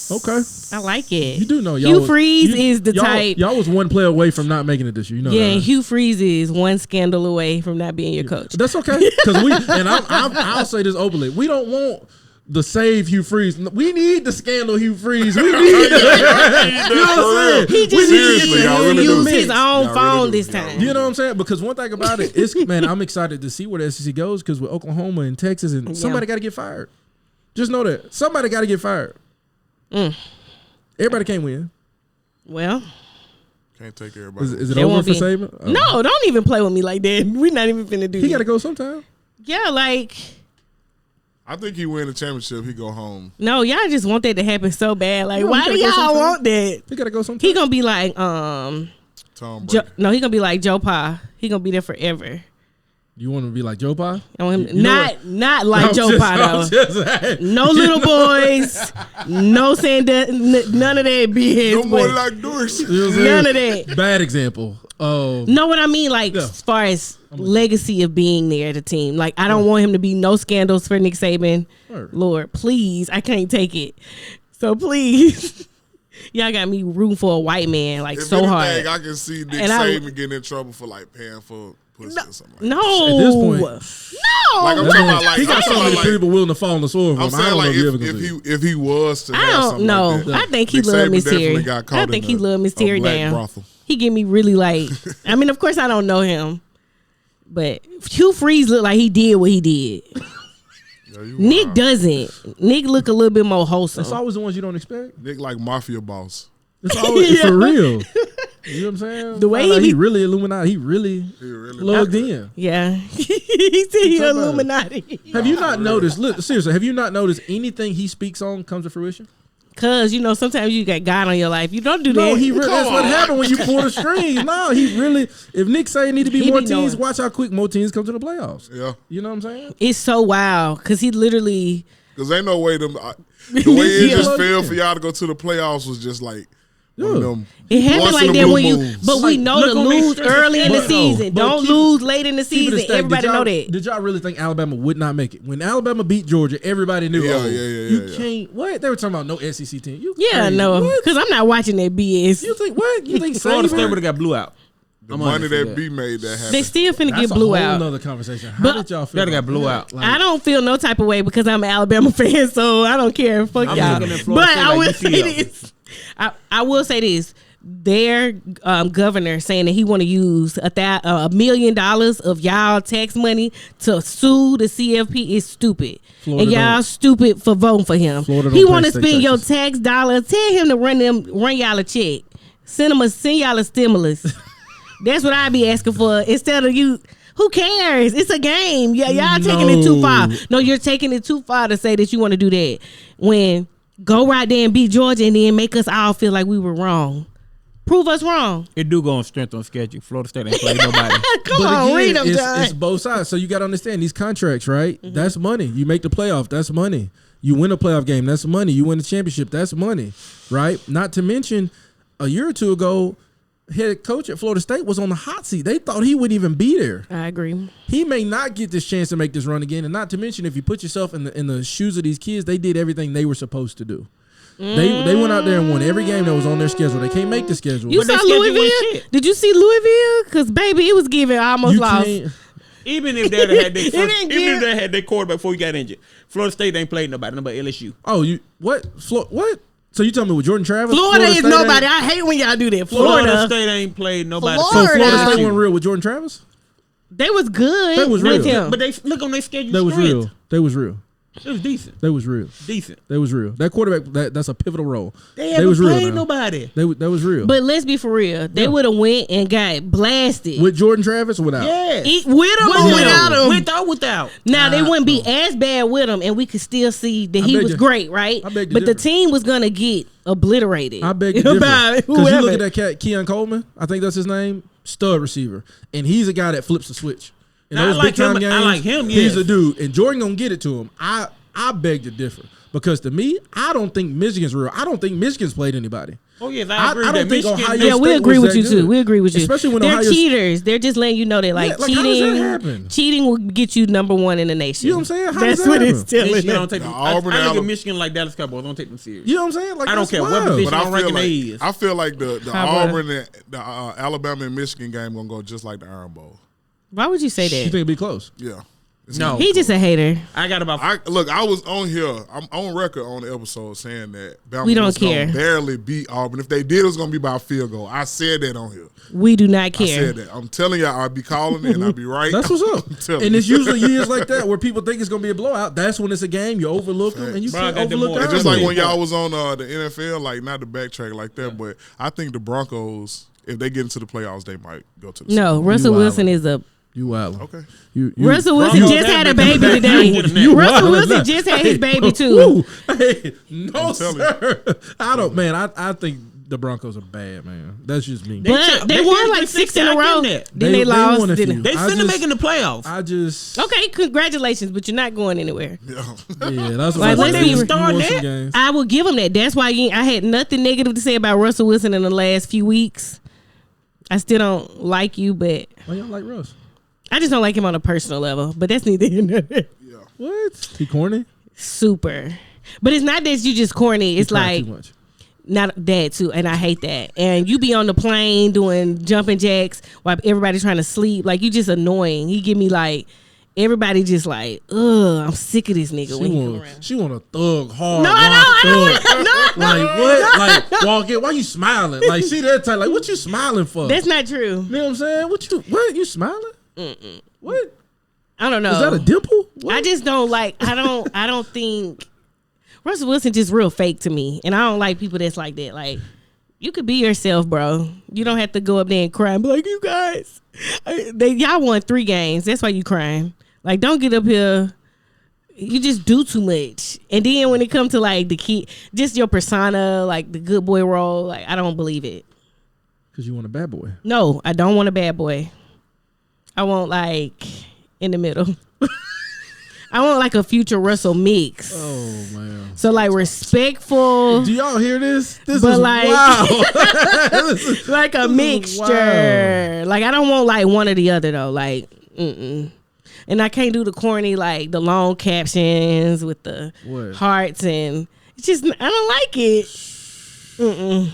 Okay. I like it. You do know Hugh Freeze is the type. Y'all was one player away from not making it this year. You know that, right? Hugh Freeze is one scandal away from not being your coach. That's okay. Because I'll say this openly. We don't want the save Hugh Freeze. We need the scandal Hugh Freeze. We need you know what I'm saying? He just used his own phone this time. You know what I'm saying? Because one thing about it is, man, I'm excited to see where the SEC goes because with Oklahoma and Texas, and somebody got to get fired. Just know that. Somebody got to get fired. Everybody can't win. Well, can't take everybody. Is it over for Saban? Oh. No, don't even play with me like that. We're not even finna do that. He got to go sometime. Yeah, like. I think he win the championship. He go home. No, y'all just want that to happen so bad. Like, why do y'all want that? He got to go sometime. He gonna be like Tom Brady. No, he gonna be like Joe Pa. He gonna be there forever. You want him to be like Joe Pa? Not like Joe Pa though. No little boys. No saying that. None of that BS. No more like Dorsey. None of that. Bad example. Know what I mean? Like as far as legacy of being there at the team. Like I don't want him to be no scandals for Nick Saban. Lord, please, I can't take it. So please. Y'all got me rooting for a white man like so hard. I can see Nick Saban getting in trouble for like paying for pussy or something like that. No. At this point. No. Like I'm talking about like he got so many people willing to fall on the sword for him. I'm saying like if he was to have something like that. I think he loved Miss Terry. I think he loved Miss Terry down. Brothel. He give me really like I mean of course I don't know him. But Hugh Freeze looked like he did what he did. Nick doesn't. Nick look a little bit more wholesome. That's always the ones you don't expect. Nick like mafia boss. It's always for real. You know what I'm saying? The way he really Illuminati. He really plugged in. Yeah. He said he Illuminati. Have you not noticed? Look, seriously, have you not noticed anything he speaks on comes to fruition? Cause you know sometimes you got God on your life. You don't do that. No, he really. That's what happened when you pull the strings. No, he really. If Nick say need to be more teams, watch how quick more teams come to the playoffs. Yeah, you know what I'm saying? It's so wild because he literally. Because ain't no way the way it just felt for y'all to go to the playoffs was just like. It happened like that when you, but we know to lose early in the season. Don't lose late in the season. Everybody know that. Did y'all really think Alabama would not make it? When Alabama beat Georgia, everybody knew. You can't. What they were talking about? No SEC team. No, because I'm not watching that BS. You think what? You think Florida State would have got blew out? The money that B made that happen. They still finna get blew out. That's a whole nother conversation. How did y'all feel? They got blew out. Like, I don't feel no type of way because I'm an Alabama fan, so I don't care. Fuck y'all. But I will say this. I will say this. Their governor saying that he want to use $1 million of y'all tax money to sue the CFP is stupid. Florida and y'all stupid for voting for him. He want to spend your tax dollar. Tell him to run y'all a check. Send y'all a stimulus. That's what I be asking for instead of you. Who cares? It's a game. Yeah, y'all taking it too far. No, you're taking it too far to say that you want to do that. When go right there and beat Georgia and then make us all feel like we were wrong. Prove us wrong. It do go on strength on schedule. Florida State ain't played nobody. Come on, read them, John. It's both sides. So you got to understand these contracts, right? Mm-hmm. That's money. You make the playoff. That's money. You win a playoff game. That's money. You win the championship. That's money, right? Not to mention, a year or two ago, head coach at Florida State was on the hot seat. They thought he wouldn't even be there. I agree. He may not get this chance to make this run again. And not to mention, if you put yourself in the shoes of these kids, they did everything they were supposed to do. They went out there and won every game that was on their schedule. They can't make the schedule. You saw Louisville? Did you see Louisville? Because, baby, it was giving almost lost. Even if they had their quarterback before he got injured, Florida State ain't played nobody LSU. Oh, what? What? So you telling me with Jordan Travis? Florida is nobody. I hate when y'all do that. Florida State ain't played nobody. So Florida State wasn't real with Jordan Travis? They was good. They was real. But they look on their schedule. They was real. They was real. It was decent. They was real. Decent. They was real. That quarterback, that's a pivotal role. They haven't played nobody. That was real. But let's be for real. They would have went and got blasted. With Jordan Travis or without? Yes. With him or without him? With or without. Now, they wouldn't be as bad with him, and we could still see that he was great, right? But the team was going to get obliterated. I beg to differ. Because you look at that cat, Keon Coleman, I think that's his name, stud receiver. And he's a guy that flips the switch. In those big time games, I like him, he's a dude. And Jordan going to get it to him. I beg to differ because to me, I don't think Michigan's real. I don't think Michigan's played anybody. Oh yes, I agree. I don't think Michigan, Ohio State we agree with you good. too. We agree with you. Especially when they're Ohio cheaters. They're just letting you know that cheating. How does that happen? Cheating will get you number one in the nation. You know what I'm saying? How That's does that what happen? it's telling. Don't take I look at Michigan like Dallas Cowboys. Don't take them serious. You know what I'm saying? Like, I don't care what position I'm ranking they is. I feel like the Auburn and the Alabama and Michigan game gonna go just like the Iron Bowl. Why would you say that? You think it'd be close? Yeah. No, he just a hater. I got about. I was on here. I'm on record on the episode saying that Bama we don't was care. Gonna barely beat Auburn. If they did, it was gonna be by a field goal. I said that on here. We do not care. I said that. I'm telling y'all, I'll be calling it and I'll be right. That's what's up. And it's usually years like that where people think it's gonna be a blowout. That's when it's a game. You overlook them and you can't overlook It's just like when y'all was on the NFL, like not to backtrack like that, but I think the Broncos, if they get into the playoffs, they might go to the Super Bowl. Russell Wilson is a. You wild. Okay. Russell Wilson just had a baby today. Russell Wilson just had his baby too. Hey, no sir. I think the Broncos are bad, man. That's just me. But they won like 6 in a row. Then they lost. They finna making the playoffs. Okay, congratulations, but you're not going anywhere. Yeah, that's like, what they starting that. I will give them that. That's why I had nothing negative to say about Russell Wilson in the last few weeks. I still don't like you, but why y'all like Russ? I just don't like him on a personal level, but that's neither here nor there. Yeah. What? He corny? Super. But it's not that you just corny. It's like too much. Not that too, and I hate that. And you be on the plane doing jumping jacks while everybody's trying to sleep. Like, you just annoying. He give me like everybody just like, ugh, I'm sick of this nigga. She want a thug hard. No, I don't. Like what? Like walk in. Why you smiling? Like she that type. Like what you smiling for? That's not true. You know what I'm saying? What you smiling? What? I don't know. Is that a dimple? What? I just don't like. I don't think Russell Wilson just real fake to me, and I don't like people that's like that. Like, you could be yourself, bro. You don't have to go up there and cry and be like, you guys, y'all won 3 games. That's why you crying. Like, don't get up here. You just do too much. And then when it comes to like the key, just your persona, like the good boy role, like I don't believe it. Because you want a bad boy. No, I don't want a bad boy. I want like in the middle. I want like a future Russell mix. Oh man! So like respectful. Do y'all hear this? This but is like, wow. Like a mixture. Wow. Like I don't want like one or the other though. Like, and I can't do the corny like the long captions with the hearts and it's just I don't like it.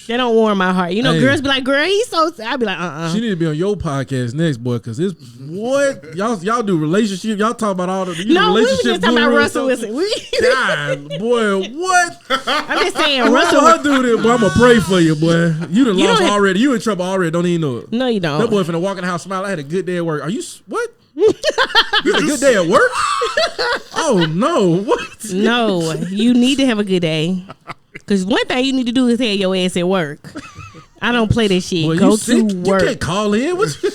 They don't warm my heart. You know, girls be like, girl, he's so sad. I be like, She need to be on your podcast next, boy, because it's what y'all do relationship. Y'all talk about all the relationship. We was just talking about Russell Wilson. God, boy, what? I'm just saying, Russell. I do this, boy. I'm gonna pray for you, boy. You done lost already. You in trouble already. Don't even know it. No, you don't. That boy finna walk in the house, smile. I had a good day at work. Are you what? You had a good day at work? Oh no, what? No, you need to have a good day. Because one thing you need to do is have your ass at work. I don't play that shit. Boy, Go you to sick? work. You can't call in. What you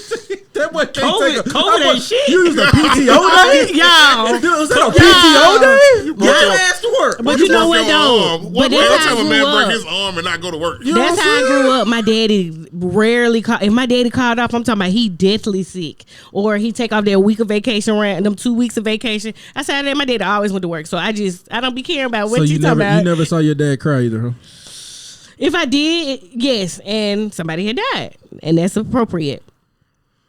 that boy can't COVID, take COVID ain't shit. You use a PTO day? Y'all. Was that a PTO day? You broke Get your your- ass to work. But you know what, though? What But that's how I time a grew man break up. his arm and not go to work? You know That's what how I I'm grew saying? up. My daddy rarely called. If my daddy called off, I'm talking about he deathly sick, or he take off that week of vacation, them 2 weeks of vacation. I said my daddy always went to work, so I don't be caring about what So you you talking never, about. you never saw your dad cry either, huh? If I did, yes, and somebody had died, and that's appropriate.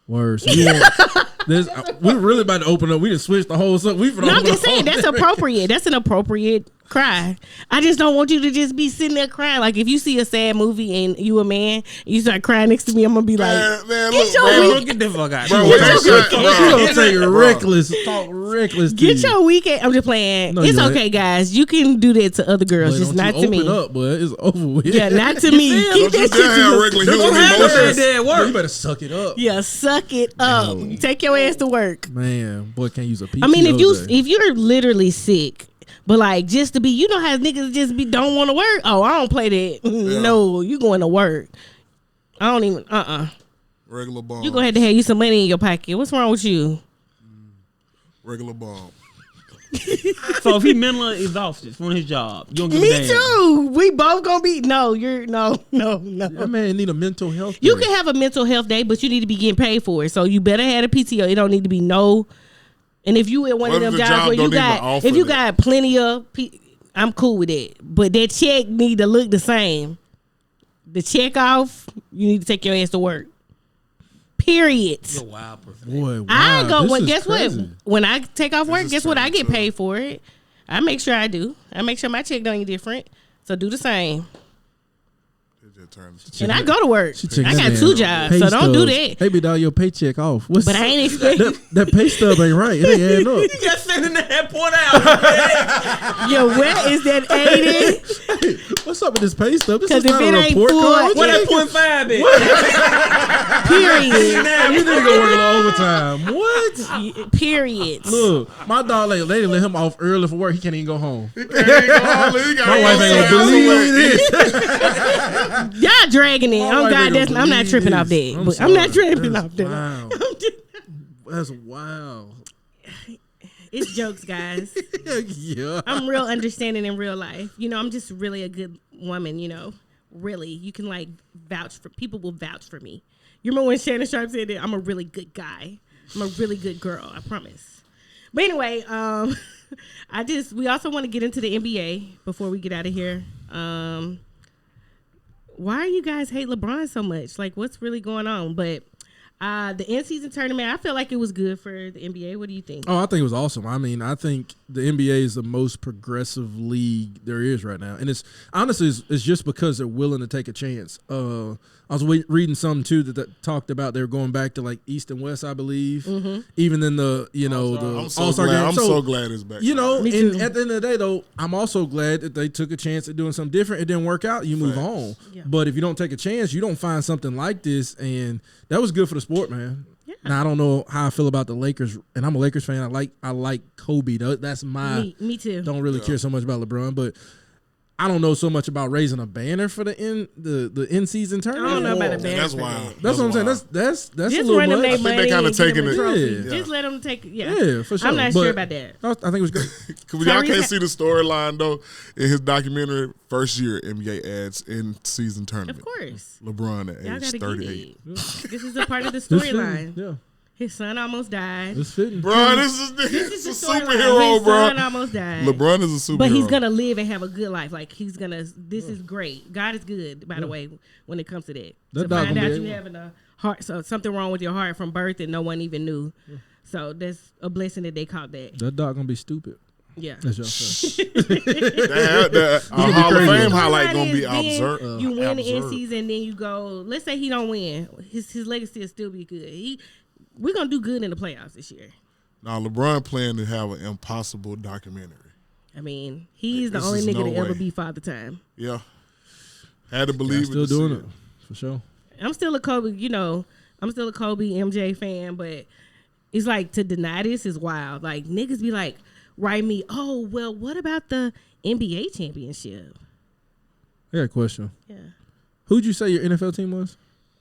Worse. We're really about to open up. We just switched the whole stuff. No, I'm just saying that's appropriate. That's an appropriate cry. I just don't want you to just be sitting there crying. Like if you see a sad movie and you a man, and you start crying next to me, I'm gonna be like, Man, get look, your bro. week, Get the fuck out. Bro, Get take your shot, fuck bro. out. She gonna take it Bro. reckless. Talk reckless to get you. your weekend. I'm just playing. No, It's you okay, guys. You can do that to other girls, Boy, just don't not you to me. open up, boy. It's over with. Yeah, not to me. Keep Don't you that shit dare have to regular Don't human have no emotions. day at Boy, work. you better suck it up. Yeah, suck it up. Take your ass to work. Man, boy can't use a PTO I mean, day. if you're literally sick, but like just to be, you know how niggas just don't want to work. Oh, I don't play that. Yeah. No, you going to work. I don't even. Regular bomb. You gonna have to have you some money in your pocket. What's wrong with you? Regular bomb. So if he mentally exhausted from his job, you don't give a Me damn. too. We both gonna be. No, you're no. That man need a mental health You day. can have a mental health day, but you need to be getting paid for it. So you better have a PTO. It don't need to be no. And if you at one What of them if the jobs job where you don't even got, offer if you that? got plenty of, I'm cool with it. But that check need to look the same. The check off, you need to take your ass to work. Period. You're a wild person. Boy, wow, I go. this Well, is guess crazy. what? When I take off work, is guess what? I crazy, get too. paid for it. I make sure I do. I make sure my check don't ain't different. So do the same. It just turned. And I go to work. She checked I that got man 2 jobs, pay so don't do stubs. that. Hey, be dog, your paycheck off. What's But I ain't expecting. that pay stub ain't right. It ain't adding up. You got sitting in the airport out. Yo, where is that 80? What's up with this pay stub? This 'Cause is if not it a ain't report full, card. What yeah. that 0.5 is? Period. Damn, you need to go work a little overtime. What? Period. Look, my dog, like, they let him off early for work. He can't even go home. He got My wife ain't gonna believe this. Y'all dragging it. My Oh wife God, ain't that's gonna I'm not believe tripping off this. that. But I'm not sorry. tripping That's off that. Wow. I'm just- That's wow. It's jokes, guys. Yeah. I'm real understanding in real life. You know, I'm just really a good woman, you know. Really. You can like vouch for people will vouch for me. You remember when Shannon Sharp said that I'm a really good guy. I'm a really good girl, I promise. But anyway, we also want to get into the NBA before we get out of here. Why are you guys hate LeBron so much? Like what's really going on? But the in-season tournament, I feel like it was good for the NBA. What do you think? Oh, I think it was awesome. I mean, I think the NBA is the most progressive league there is right now, and it's honestly it's just because they're willing to take a chance. I was reading something too that talked about they were going back to like East and West, I believe. Mm-hmm. Even in the the I'm so All-Star glad. game. I'm so glad it's back. You know, Me and too. at the end of the day, though, I'm also glad that they took a chance at doing something different. It didn't work out. You move Facts. on. Yeah. But if you don't take a chance, you don't find something like this, and that was good for the sport, man. Yeah. Now I don't know how I feel about the Lakers, and I'm a Lakers fan. I like Kobe. That's my. Me too. Don't really care so much about LeBron, but I don't know so much about raising a banner for the in season tournament. I don't know about a Whoa, banner. That's for wild. that. That's what I'm saying. wild. That's a Just little run them much. their think money they kinda and give them taking a it- trophy. Yeah. Just let them take it. Yeah, for sure. I'm not But sure about that. I think it was good. Cause y'all Tyrese can't ha- see the storyline though in his documentary. First year NBA ads in season tournament. Of course. LeBron at Y'all age gotta get 38. it. This is a part of the It's fitting. storyline. Yeah, His son almost died. it's fitting. Bro, this is This a is the storyline. superhero, His son bro. almost died. LeBron is a superhero. But he's gonna live and have a good life. Like he's gonna. This is great. God is good, by the way, when it comes to that. That To dog find gonna out be you able- having a heart, so something wrong with your heart from birth and no one even knew. So that's a blessing that they caught that. That dog gonna be stupid. Yeah. That's y'all say. The gonna be Hall of crazy. Fame highlight Storyline gonna be is then observed. You win the end observed. season, then you go. Let's say he don't win. His legacy will still be good. We're gonna do good in the playoffs this year. Now LeBron planned to have an impossible documentary. I mean, he's the This only is nigga no to ever way. be Father Time. Yeah, had to Yeah, believe still it. to doing see it for sure. I'm still a Kobe, I'm still a Kobe MJ fan, but it's like to deny this is wild. Like niggas be like, write me, oh well, what about the NBA championship? I got a question. Yeah. Who'd you say your NFL team was?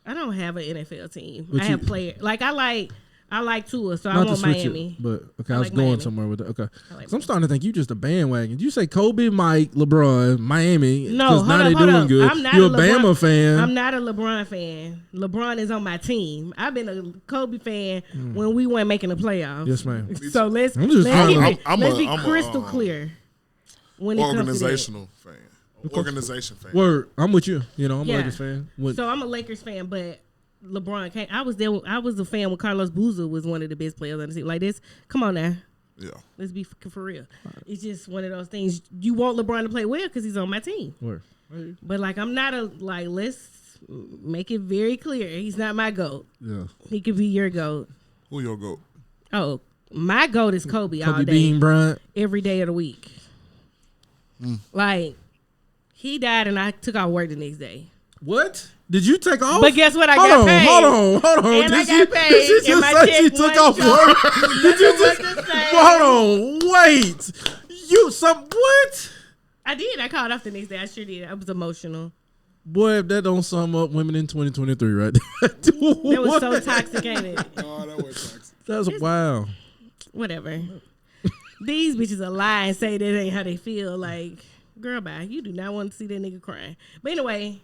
I don't have an NFL team. But I have players. Like I like Tua, so I Not to want switch Miami. it, but okay, I I was like going Miami. somewhere with it. Okay, I like so I'm starting to think you just a bandwagon. Did you say Kobe, Mike, LeBron, Miami? No, 'Cause hold now up, they hold doing up. good. I'm not You're a a LeBron- Bama fan. I'm not a LeBron fan. LeBron is on my team. I've been a Kobe fan when we weren't making the playoffs. Yes, ma'am. So let's I'm just let's, trying be, to- I'm let's be a crystal clear when it comes to that. Organizational fan. Organization fan. Word, I'm with you. You know, I'm Yeah. a Lakers fan. With, So I'm a Lakers fan, but LeBron came. I was there. I was a fan when Carlos Boozer was one of the best players on the team. Like this, come on now. Yeah. Let's be for real. It's just one of those things. You want LeBron to play well because he's on my team. word. But like I'm not a like. Let's make it very clear. He's not my GOAT. Yeah. He could be your GOAT. Who your GOAT? Oh, my GOAT is Kobe all Kobe day, Bean Bryant. every day of the week. Like he died and I took out work the next day. What? Did you take off? But guess what? I hold got on, paid. Hold on. And I got paid, Did you and just my say check she took went off short. work? Did you just? Hold on. Wait. What? I did. I called off the next day. I sure did. I was emotional. Boy, if that don't sum up women in 2023 right there. That was so toxic, ain't it? Oh, that was toxic. That's wow. Whatever. These bitches are lie and say that ain't how they feel. Like, girl, bye. You do not want to see that nigga crying. But anyway,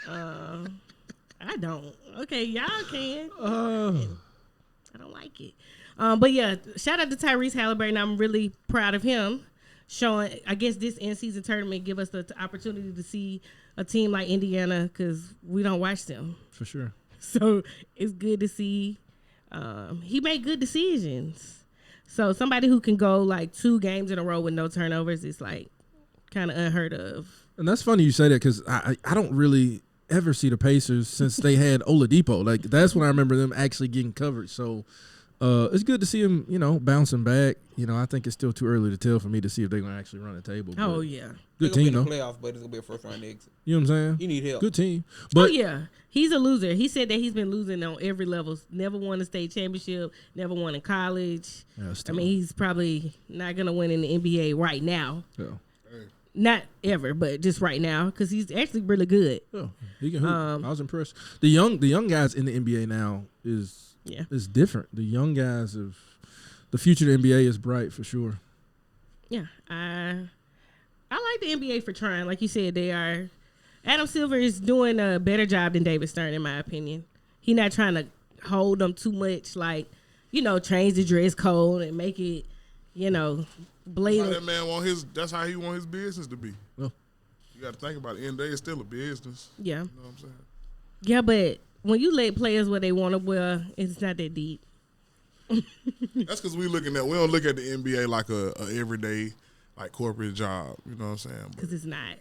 I don't. Okay, y'all can. I don't like it. But yeah, shout out to Tyrese Halliburton. I'm really proud of him. Showing, I guess this in-season tournament give us the opportunity to see a team like Indiana because we don't watch them. For sure. So it's good to see. He made good decisions. So somebody who can go like 2 games in a row with no turnovers is like kind of unheard of. And that's funny you say that because I don't really ever see the Pacers since they had Oladipo. Like that's when I remember them actually getting covered. So it's good to see him, bouncing back. I think it's still too early to tell for me to see if they're going to actually run a table. Oh, yeah. Good They're team, gonna though. be in the playoffs, but it's going to be a first-round exit. You know what I'm saying? You need help. Good team. Oh, But yeah. He's a loser. He said that he's been losing on every level. Never won a state championship. Never won in college. Yeah, I mean, he's probably not going to win in the NBA right now. Yeah. Not ever, but just right now because he's actually really good. Yeah, he can hoop. I was impressed. The young guys in the NBA now is different. The young guys of the future of the NBA is bright for sure. Yeah, I like the NBA for trying. Like you said, they are. Adam Silver is doing a better job than David Stern, in my opinion. He's not trying to hold them too much, like change the dress code and make it, blatant. That man that's how he want his business to be. Well, you got to think about it. In the day, it's still a business. Yeah. You know what I'm saying? Yeah, but when you let players where they want to wear, it's not that deep. That's because we don't look at the NBA like a everyday like corporate job. You know what I'm saying? Because it's not.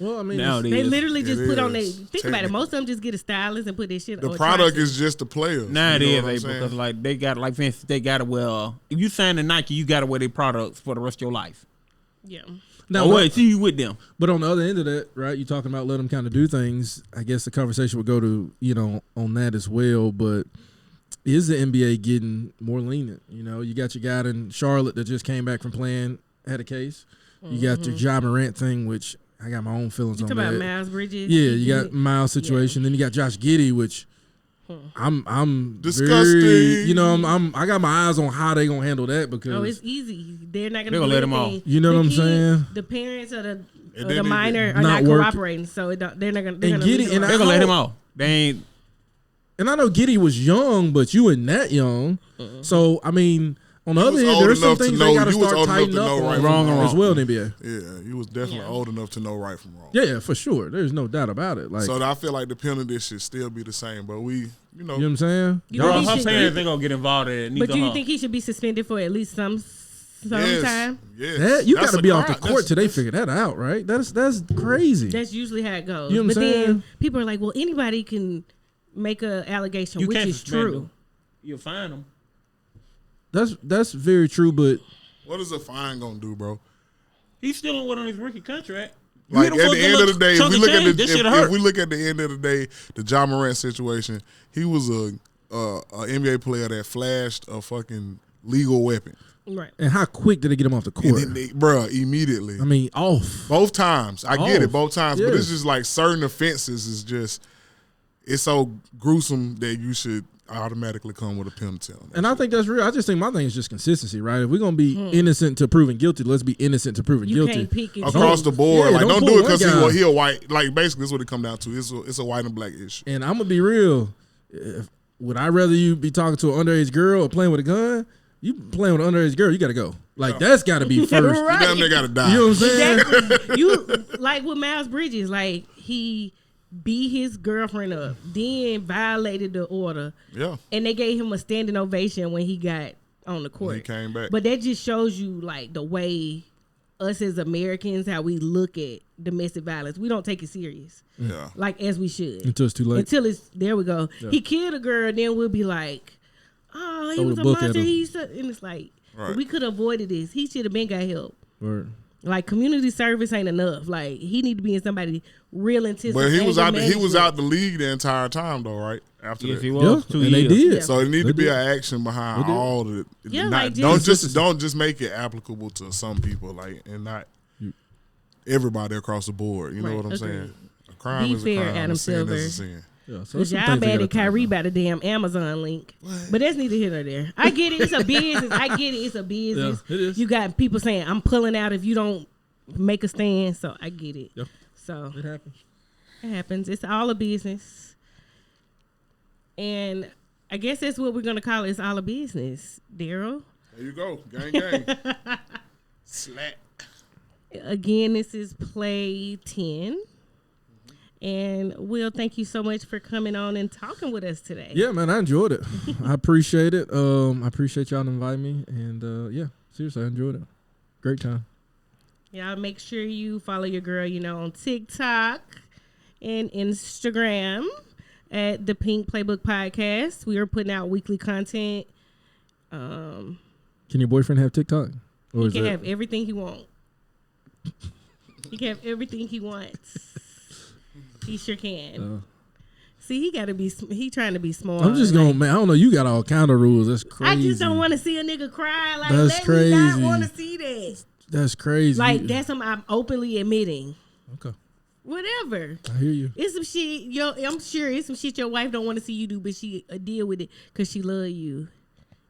well, I mean, Nowadays. They literally just It put on is, their. Think about it. technically. Most of them just get a stylist and put their shit on. The product is just the players. Now it you know is, what I'm April, saying? because like they got, like for instance, they got to wear. If you sign to Nike, you got to wear their products for the rest of your life. Yeah. now, Oh, wait, see you with them. but on the other end of that, right? You're talking about letting them kind of do things. I guess the conversation would go to on that as well. But is the NBA getting more lenient? You got your guy in Charlotte that just came back from playing, had a case. You got your Ja Morant thing, which I got my own feelings You on talking that. about Miles Bridges? Yeah, you got Miles' situation. Then you got Josh Giddey, which I'm Disgusting. Very, I got my eyes on how they gonna handle that because Oh, it's easy. They're not They gonna gonna do let 'em anything. off. You know The what I'm kids, saying? The parents of the then they- minor are Not not working. cooperating, so they're not gonna. They're And gonna Giddey- legalize and They're gonna let him off. They ain't. and I know Giddey was young, but you weren't that young. So I mean, on the You other was hand, old there's some enough to things know- they got to you was start old enough tightening to up know on right from wrong as well in the NBA. Yeah, he was definitely old enough to know right from wrong. Yeah, for sure. There's no doubt about it. Like, So I feel like the penalty should still be the same, but we, you know what I'm saying? You Bro, think he her should- parents ain't gonna get involved in it. But Neither do you her. think he should be suspended for at least some yes, time? yes. You That's got to a be off the crime. court till they That's- figure that out, right? That's crazy. That's usually how it goes. You know what but I'm then saying? people are like, well, anybody can make an allegation, You which can't is suspend true. them. You'll find them. That's very true, but What is a fine gonna do, bro? He's still on his rookie contract. You Like hit at him for the a end good of the day, if chunk we of look at change, the this shit'll if hurt. we look at the end of the day, the Ja Morant situation, he was a NBA player that flashed a fucking legal weapon. Right. And how quick did they get him off the court? Bruh, immediately. I mean, off. Both times. I get it, Off. both times. Yeah. But it's just like certain offenses is just, it's so gruesome that you should automatically come with a penalty on that. And I think that's real. I just think my thing is just consistency, right? If we're gonna be innocent to proven guilty, let's be innocent to proven You guilty. can't pick and across the board. Yeah, like, don't don't do it pull because one guy. he a white. Like, basically, that's what it come down to. It's a white and black issue. And I'm gonna be real. Would I rather you be talking to an underage girl or playing with a gun? You playing with an underage girl, you gotta go. Like that's gotta be first. Right. You damn near gotta die. You know what I'm saying? Exactly. You like with Miles Bridges, like he beat his girlfriend up, then violated the order, Yeah. and they gave him a standing ovation when he got on the court. He came back. But that just shows you like the way us as Americans, how we look at domestic violence. We don't take it serious, Yeah. like as we should. Until it's too late. Until it's there we go. Yeah. He killed a girl, then we'll be like, oh, he Throw was the a book at monster. him. And it's like Right. we could have avoided this. He should have been got help. Or, Like community service ain't enough. Like he need to be in somebody real intensive. But he was out. anger He was management. out the league the entire time, though, right? After Yes, that. he yeah, was. 2 and they years. did. Yeah. So it need They to be did. an action behind They did. all of it. Yeah, Not, like don't just make it applicable to some people, like, and not everybody across the board. You know Right, what I'm agreed. saying? A crime Be is a fair, crime. Adam a sin is Silver. a sin. yeah, so Cause some y'all things they mad gotta at talk Kyrie about. by the damn Amazon link. But that's neither here nor there. I get it. It's a business. I get it. It's a business. Yeah, it is. You got people saying, I'm pulling out if you don't make a stand. So I get it. Yep. So It happens. it happens. It's all a business. And I guess that's what we're going to call it. It's all a business, Daryl. There you go. Gang, gang. Slap. Again, this is Play 10. And Will, thank you so much for coming on and talking with us today. Yeah, man, I enjoyed it. I appreciate it. I appreciate y'all inviting me, and yeah, seriously, I enjoyed it. Great time. Y'all make sure you follow your girl, on TikTok and Instagram at the Pink Playbook Podcast. We are putting out weekly content. Can your boyfriend have TikTok? Or He is can that- have everything he wants. He can have everything he wants. He sure can. See, he trying to be smart. I'm just going, man. I don't know. You got all kind of rules. That's crazy. I just don't want to see a nigga cry. Like, That's let crazy. me not want to see that. That's crazy. Like, that's something I'm openly admitting. Okay. Whatever. I hear you. It's some shit. I'm sure it's some shit your wife don't want to see you do, but she deal with it because she love you.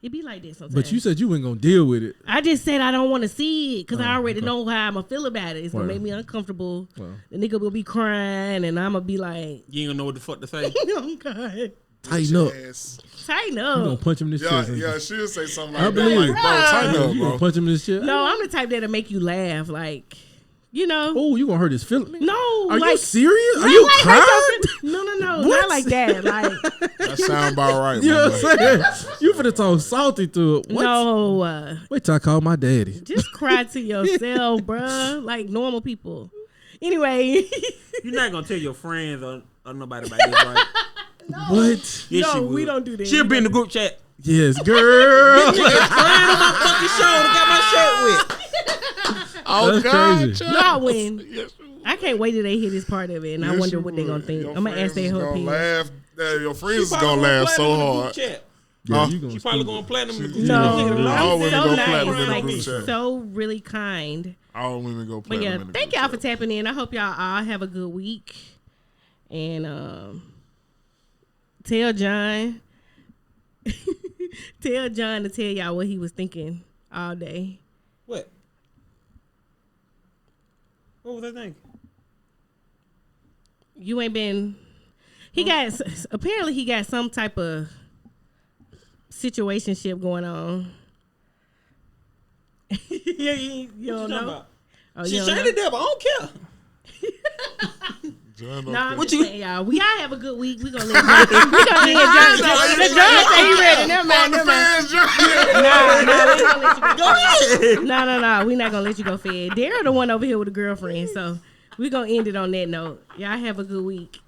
It be like that sometimes. But you said you weren't gonna deal with it. I just said I don't want to see it because I already know how I'm gonna feel about it. It's gonna Well. make me uncomfortable. Well. The nigga will be crying, and I'm gonna be like, You ain't gonna know what the fuck to say. "Oh God, Tighten up. Yes. tighten You gonna up." punch him in this Yeah, chest. yeah, she'll say something I like that. believe Like, it. bro, tighten up, You gonna bro. punch him in this chest? No, I'm the type that'll make you laugh. Like, Oh, you gonna hurt his feelings? no, Are like, you serious? Are not you like crying? No, What? not like that. Like, That sound about right, You know my what man. I'm saying? You finna talk salty to it. What? no, Wait till I call my daddy. just cry to yourself, bruh. Like normal people. Anyway, You're not gonna tell your friends or nobody about this, right? What? Yes, no, she we will. don't do that. She'll be in the group chat. Yes, girl. Fucking show got my shirt with. Oh, That's God. crazy. child. No, I win. Yes, I can't wait till they hear this part of it, and I yes, wonder you what they're gonna would. think. Your I'm gonna ask friends their is opinion. gonna laugh. Your friends is Probably gonna laugh so platinum in the hard. group chat. Yeah, Huh? you gonna She probably speak. going platinum in the group No, chat. All I'm women so go nice, platinum in the like group chat. so really kind. All women go But platinum yeah, in the thank group y'all for chat. tapping in. I hope y'all all have a good week, and tell John, tell John to tell y'all what he was thinking all day. What? What was I thinking? You ain't been. He got apparently he got some type of situationship going on. you don't What you talking know? about? Oh, She you don't shiny know? devil. I don't care. John, Nah, I'm okay. What just you- saying, y'all. We all have a good week. We gonna let John. We gonna let John. John say he ready. Never mind. Never mind. Fans, John. Nah, we ain't gonna let you go. Go ahead. No. We not gonna let you go fed. Darryl the one over here with a girlfriend, so we gonna end it on that note. Y'all have a good week.